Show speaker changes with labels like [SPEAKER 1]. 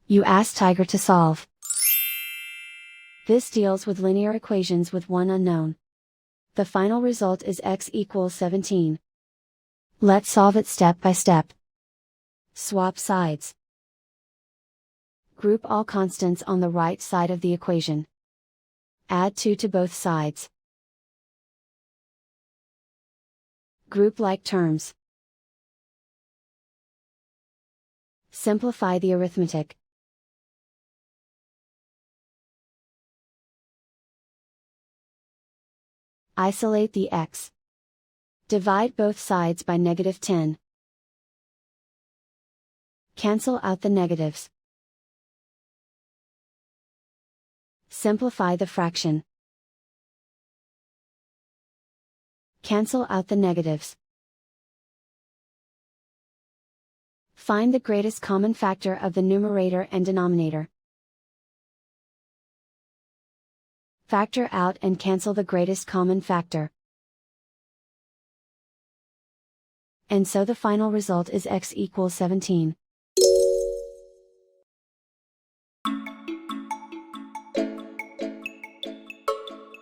[SPEAKER 1] You ask Tiger to solve. This deals with linear equations with one unknown. The final result is x equals 17. Let's solve it step by step. Swap sides. Group all constants on the right side of the equation. Add 2 to both sides. Group like terms. Simplify the arithmetic. Isolate the x. Divide both sides by -10. Cancel out the negatives. Simplify the fraction. Cancel out the negatives. Find the greatest common factor of the numerator and denominator. Factor out and cancel the greatest common factor. And so the final result is x equals 17.